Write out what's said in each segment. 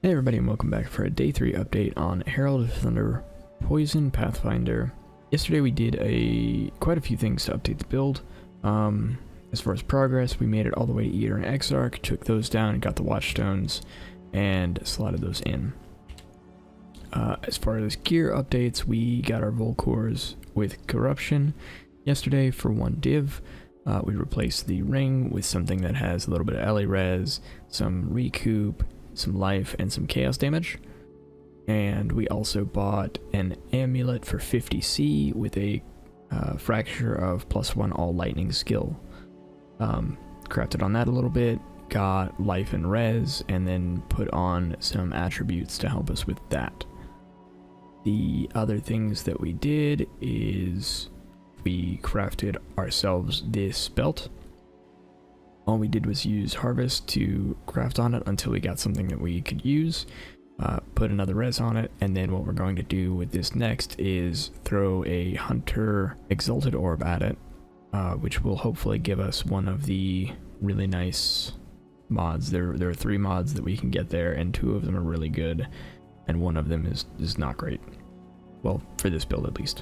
Hey everybody, and welcome back for a day 3 update on Herald of Thunder Poison Pathfinder. Yesterday we did quite a few things to update the build. As far as progress, we made it all the way to Eater and Exarch, took those down, got the Watchstones, and slotted those in. As far as gear updates, we got our Volcors with Corruption yesterday for 1 div. We replaced the ring with something that has a little bit of LA res, some recoup, some life, and some chaos damage. And we also bought an amulet for 50C with a fracture of +1 all lightning skill. Crafted on that a little bit, got life and res, and then put on some attributes to help us with that. The other things that we did is we crafted ourselves this belt. All we did was use Harvest to craft on it until we got something that we could use, put another res on it, and then what we're going to do with this next is throw a Hunter Exalted Orb at it, which will hopefully give us one of the really nice mods. There are 3 mods that we can get there, and 2 of them are really good, and 1 of them is not great. Well, for this build at least.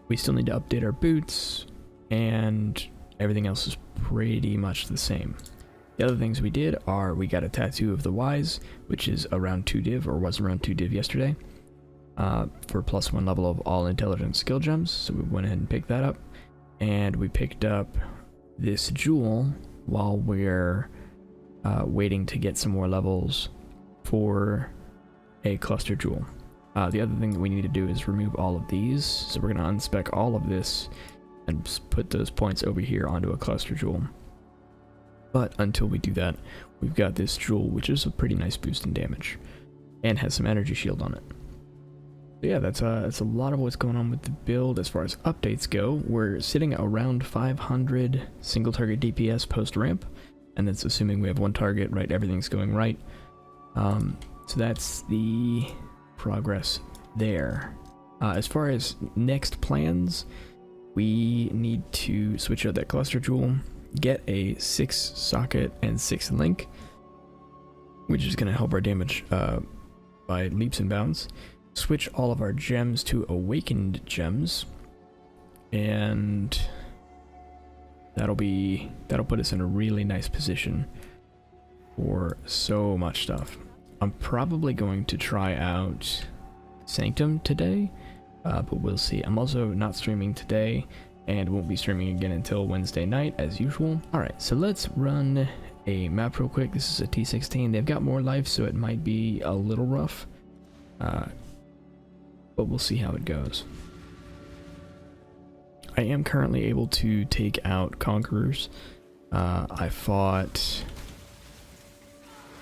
We still need to update our boots, and everything else is pretty much the same. The other things we did are we got a tattoo of the Wise, which is around 2 div, or was around 2 div yesterday, for +1 level of all intelligence skill gems. So we went ahead and picked that up, and we picked up this jewel while we're waiting to get some more levels for a cluster jewel. The other thing that we need to do is remove all of these, so we're going to unspec all of this and put those points over here onto a cluster jewel. But until we do that, we've got this jewel, which is a pretty nice boost in damage, and has some energy shield on it. So yeah, that's a lot of what's going on with the build. As far as updates go, we're sitting around 500 single target DPS post ramp, and that's assuming we have 1 target, right? Everything's going right. So that's the progress there. As far as next plans, we need to switch out that cluster jewel, get a 6 socket and 6 link, which is going to help our damage by leaps and bounds. Switch all of our gems to awakened gems, and that'll put us in a really nice position for so much stuff. I'm probably going to try out Sanctum today, but we'll see. I'm also not streaming today, and won't be streaming again until Wednesday night, as usual. Alright, so let's run a map real quick. This is a T16. They've got more life, so it might be a little rough, but we'll see how it goes. I am currently able to take out Conquerors.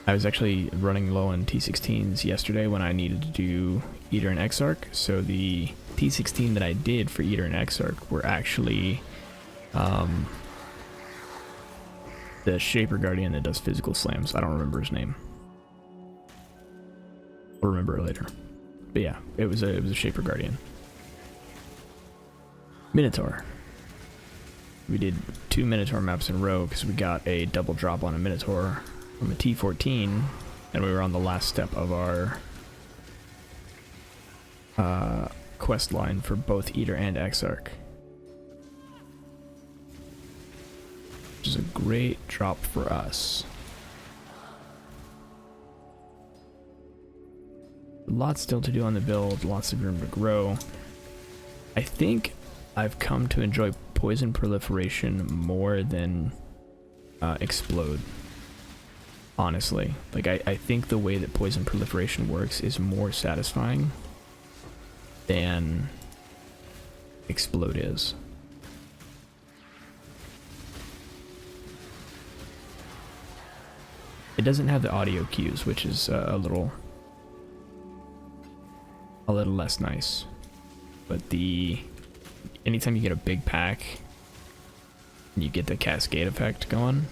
I was actually running low on T16s yesterday when I needed to do Eater and Exarch, so the T16 that I did for Eater and Exarch were actually the Shaper Guardian that does physical slams. I don't remember his name. I'll remember it later. But yeah, it was a Shaper Guardian. Minotaur. We did 2 Minotaur maps in a row because we got a double drop on a Minotaur from a T14, and we were on the last step of our quest line for both Eater and Exarch, which is a great drop for us. Lots still to do on the build, lots of room to grow. I think I've come to enjoy Poison Proliferation more than Explode. Honestly, like I think the way that Poison Proliferation works is more satisfying than Explode is. It doesn't have the audio cues, which is a little less nice. But anytime you get a big pack and you get the cascade effect going,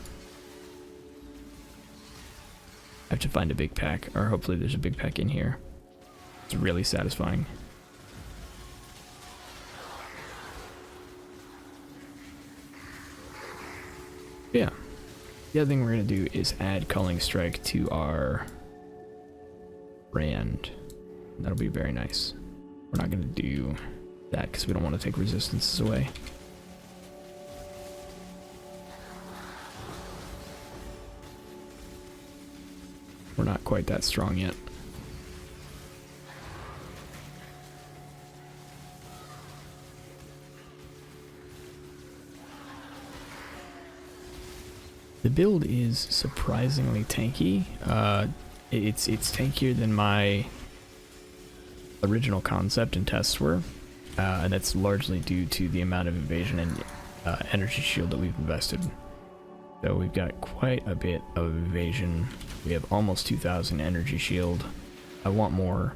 I have to find a big pack, or hopefully there's a big pack in here. It's really satisfying. Yeah. The other thing we're going to do is add Culling Strike to our brand. That'll be very nice. We're not going to do that because we don't want to take resistances away. We're not quite that strong yet. The build is surprisingly tanky. It's tankier than my original concept and tests were, and that's largely due to the amount of evasion and energy shield that we've invested. So we've got quite a bit of evasion. We have almost 2,000 energy shield. I want more.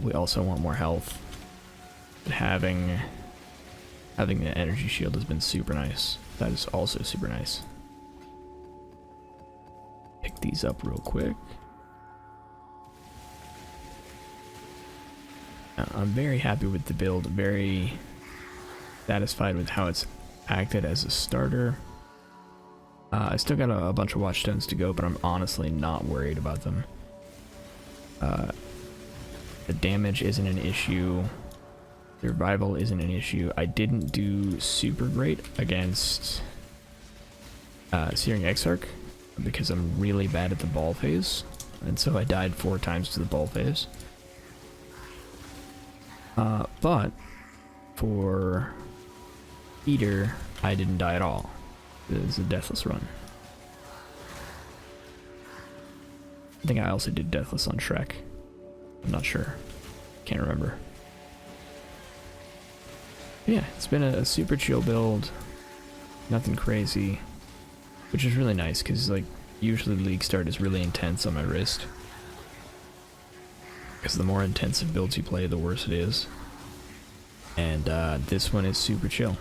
We also want more health. But having the energy shield has been super nice. That is also super nice. Pick these up real quick. I'm very happy with the build. Very satisfied with how it's acted as a starter. I still got a bunch of watchstones to go, but I'm honestly not worried about them. The damage isn't an issue. Survival isn't an issue. I didn't do super great against Searing Exarch because I'm really bad at the ball phase, and so I died 4 times to the ball phase. But for Eater, I didn't die at all. It was a deathless run. I think I also did deathless on Shrek. I'm not sure. Can't remember. But yeah, it's been a super chill build. Nothing crazy. Which is really nice, because like usually League Start is really intense on my wrist. Because the more intensive builds you play, the worse it is. And this one is super chill.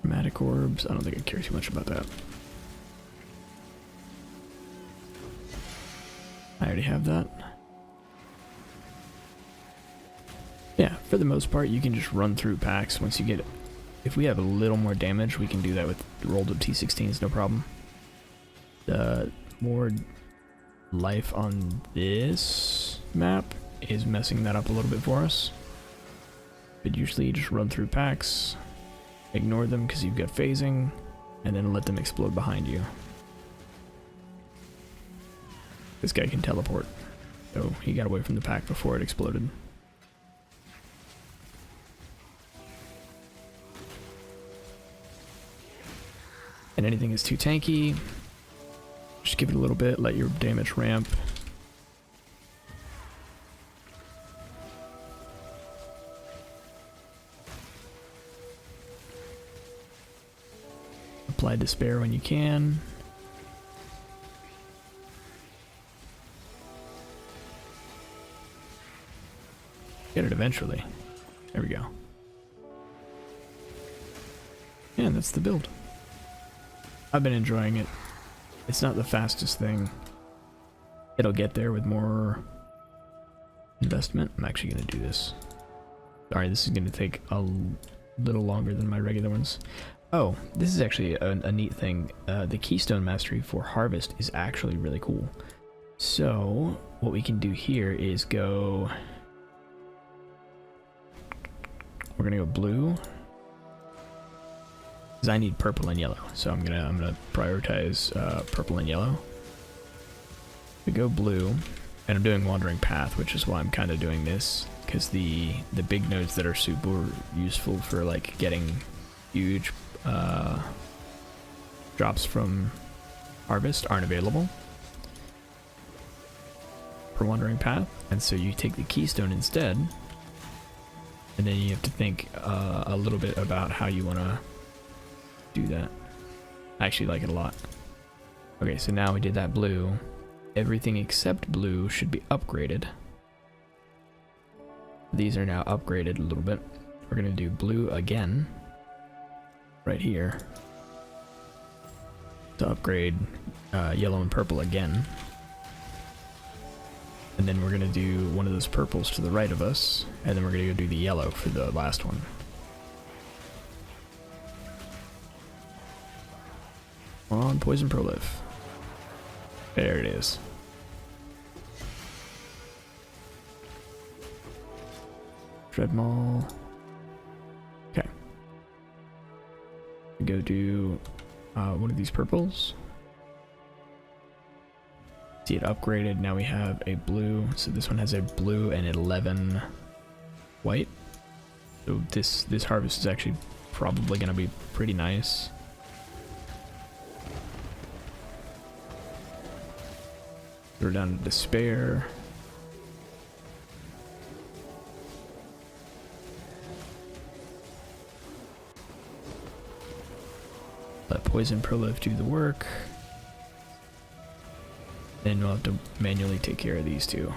Chromatic orbs, I don't think I care too much about that. I already have that. Yeah, for the most part, you can just run through packs once you get it. If we have a little more damage, we can do that with rolled up T16s, no problem. The more life on this map is messing that up a little bit for us. But usually you just run through packs, ignore them because you've got phasing, and then let them explode behind you. This guy can teleport, so he got away from the pack before it exploded. And anything is too tanky, just give it a little bit, let your damage ramp. Apply despair when you can. Get it eventually. There we go. And that's the build. I've been enjoying it. It's not the fastest thing. It'll get there with more investment. I'm actually going to do this. Sorry, this is going to take a little longer than my regular ones. Oh, this is actually a neat thing. The Keystone Mastery for Harvest is actually really cool. So, what we can do here is go... We're going to go blue. Because I need purple and yellow, so I'm gonna prioritize purple and yellow. We go blue, and I'm doing Wandering Path, which is why I'm kind of doing this, because the big nodes that are super useful for like getting huge drops from Harvest aren't available for Wandering Path, and so you take the Keystone instead, and then you have to think a little bit about how you want to do that. I actually like it a lot. Okay, so now we did that blue. Everything except blue should be upgraded. These are now upgraded a little bit. We're gonna do blue again. Right here. to upgrade yellow and purple again. And then we're going to do one of those purples to the right of us, and then we're going to go do the yellow for the last one. Come on, poison proliv. There it is. Dreadmaul. Okay. Go do one of these purples. See it upgraded. Now we have a blue. So this one has a blue and 11 white. So this harvest is actually probably going to be pretty nice. We're down to despair. Let poison proliv do the work. Then we'll have to manually take care of these two.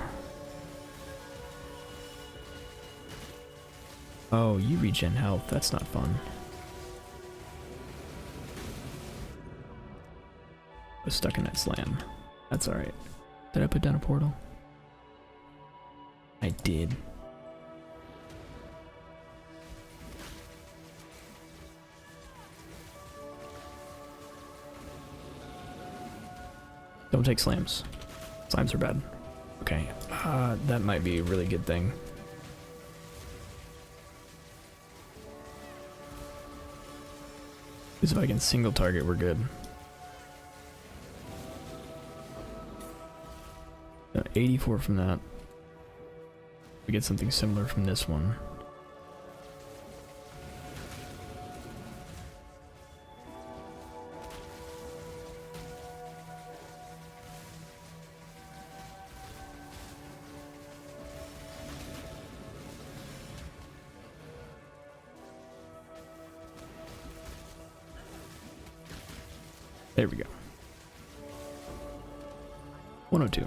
Oh, you regen health. That's not fun. I was stuck in that slam. That's alright. Did I put down a portal? I did. Don't take slams. Slams are bad. Okay, that might be a really good thing. Because if I can single target, we're good. 84 from that. We get something similar from this one. There we go. 102.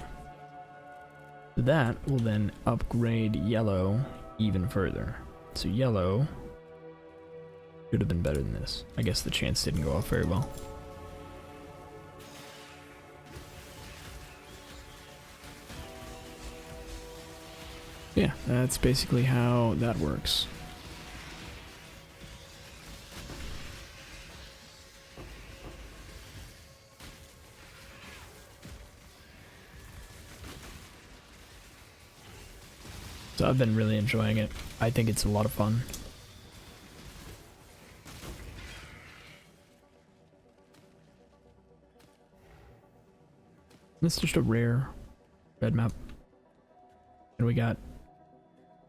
That will then upgrade yellow even further. So yellow should have been better than this. I guess the chance didn't go off very well. Yeah, that's basically how that works. So I've been really enjoying it. I think it's a lot of fun. This is just a rare red map. And we got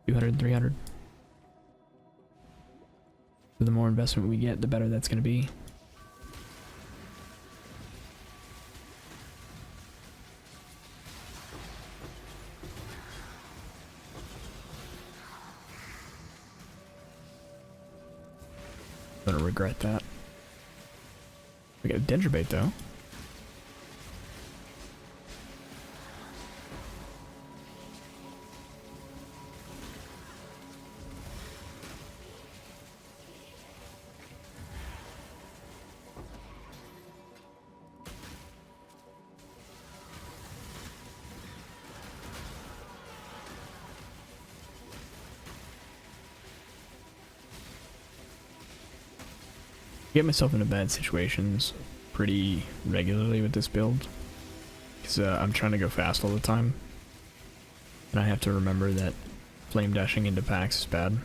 200, 300. So the more investment we get, the better that's going to be. Gonna regret that. We got Dendrobate though. Get myself into bad situations pretty regularly with this build because I'm trying to go fast all the time, and I have to remember that flame dashing into packs is bad.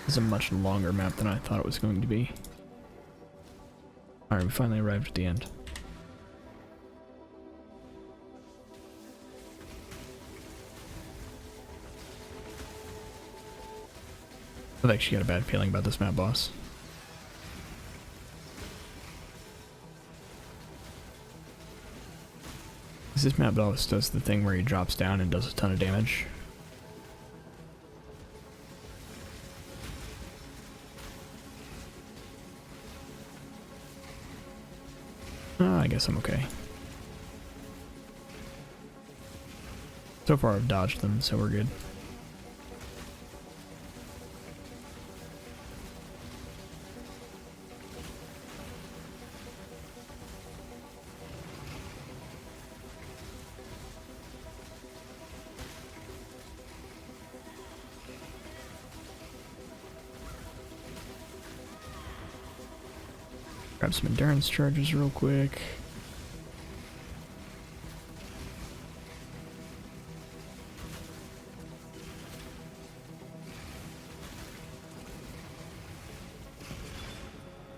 This is a much longer map than I thought it was going to be. Alright, we finally arrived at the end. I've actually got a bad feeling about this map, boss. Because this map boss does the thing where he drops down and does a ton of damage. I guess I'm okay. So far I've dodged them, so we're good. Grab some endurance charges real quick.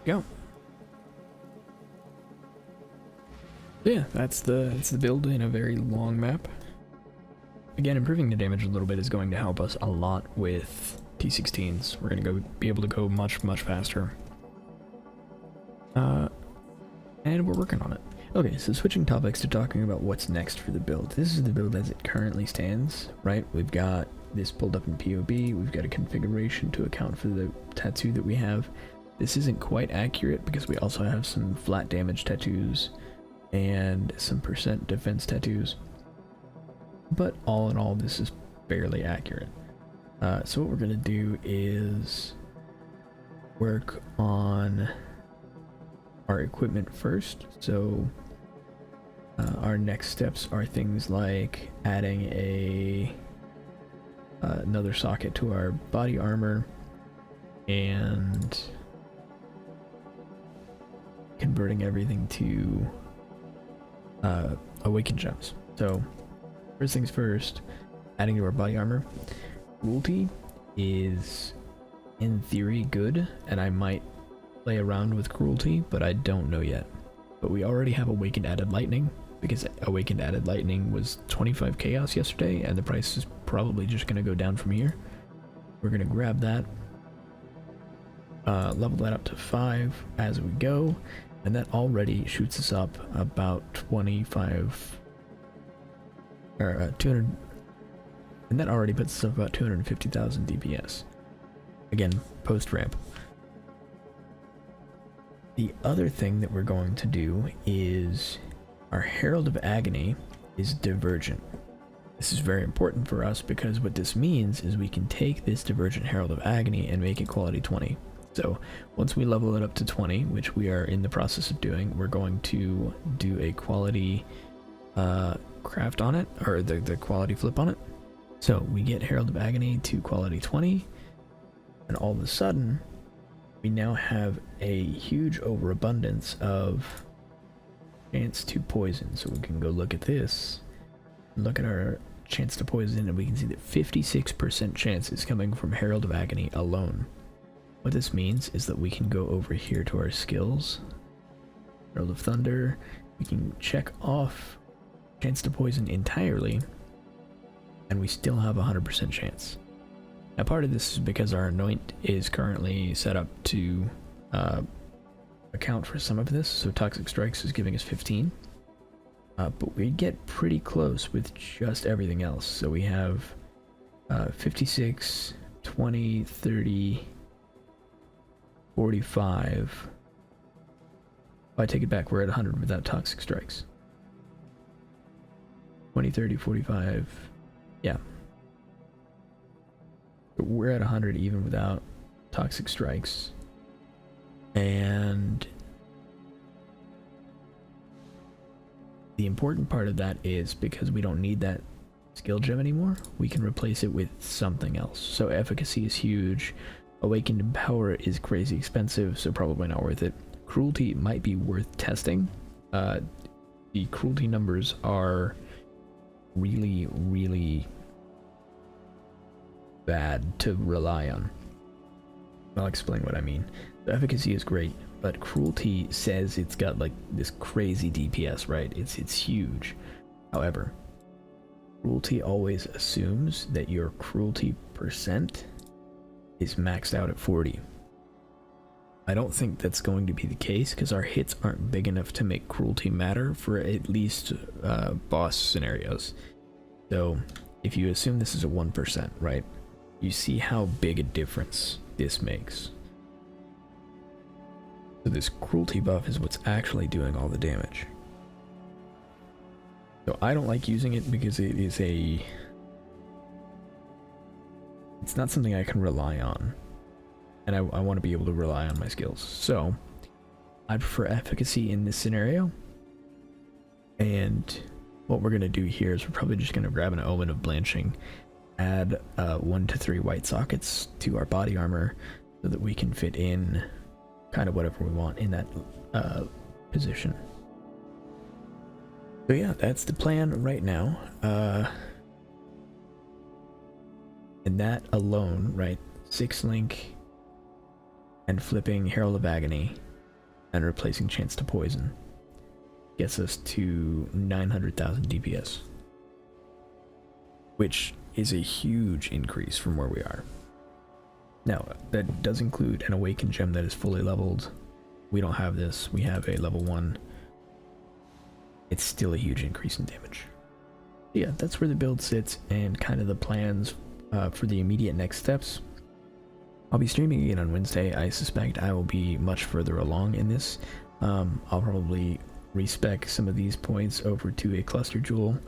Go. Yeah, that's the build in a very long map. Again, improving the damage a little bit is going to help us a lot with T16s. We're gonna be able to go much faster. And we're working on it. Okay, so switching topics to talking about what's next for the build. This is the build as it currently stands, right? We've got this pulled up in POB, we've got a configuration to account for the tattoo that we have. This isn't quite accurate because we also have some flat damage tattoos and some percent defense tattoos. But all in all, this is fairly accurate. So what we're gonna do is work on our equipment first. So our next steps are things like adding another socket to our body armor and converting everything to awakened gems. So first things first, adding to our body armor. Cruelty is in theory good, and I might play around with cruelty, but I don't know yet. But we already have awakened added lightning, because awakened added lightning was 25 chaos yesterday, and the price is probably just going to go down from here. We're going to grab that, level that up to 5 as we go, and that already shoots us up about 25 or 200, and that already puts us up about 250,000 DPS. Again, post ramp. The other thing that we're going to do is our Herald of Agony is divergent. This is very important for us because what this means is we can take this divergent Herald of Agony and make it quality 20. So once we level it up to 20, which we are in the process of doing, we're going to do a quality craft on it, or the quality flip on it. So we get Herald of Agony to quality 20, and all of a sudden we now have a huge overabundance of chance to poison. So we can go look at this, look at our chance to poison, and we can see that 56% chance is coming from Herald of Agony alone. What this means is that we can go over here to our skills, Herald of Thunder, we can check off chance to poison entirely, and we still have 100% chance. Now part of this is because our anoint is currently set up to account for some of this, so Toxic Strikes is giving us 15. But we get pretty close with just everything else. So we have 56, 20, 30, 45. Oh, I take it back, we're at 100 without Toxic Strikes. 20, 30, 45, yeah. But we're at 100 even without Toxic Strikes. And the important part of that is because we don't need that skill gem anymore, we can replace it with something else. So efficacy is huge, awakened power is crazy expensive, so probably not worth it. Cruelty might be worth testing. The cruelty numbers are really bad to rely on. I'll explain what I mean. The efficacy is great, but cruelty says it's got like this crazy DPS, right? It's huge. However, cruelty always assumes that your cruelty percent is maxed out at 40. I don't think that's going to be the case because our hits aren't big enough to make cruelty matter for at least boss scenarios. So if you assume this is a 1%, right, you see how big a difference this makes. So this cruelty buff is what's actually doing all the damage. So I don't like using it because it's not something I can rely on. And I want to be able to rely on my skills. So I prefer efficacy in this scenario. And what we're going to do here is we're probably just going to grab an Omen of Blanching, add 1 to 3 white sockets to our body armor so that we can fit in kind of whatever we want in that position. So yeah, that's the plan right now. And that alone, right, 6 link and flipping Herald of Agony and replacing Chance to Poison gets us to 900,000 DPS, which is a huge increase from where we are. Now, that does include an Awakened Gem that is fully leveled. We don't have this, we have a level 1. It's still a huge increase in damage. Yeah, that's where the build sits and kind of the plans for the immediate next steps. I'll be streaming again on Wednesday. I suspect I will be much further along in this. I'll probably respec some of these points over to a cluster jewel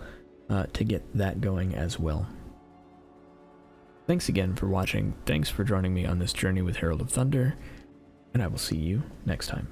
to get that going as well. Thanks again for watching. Thanks for joining me on this journey with Herald of Thunder, and I will see you next time.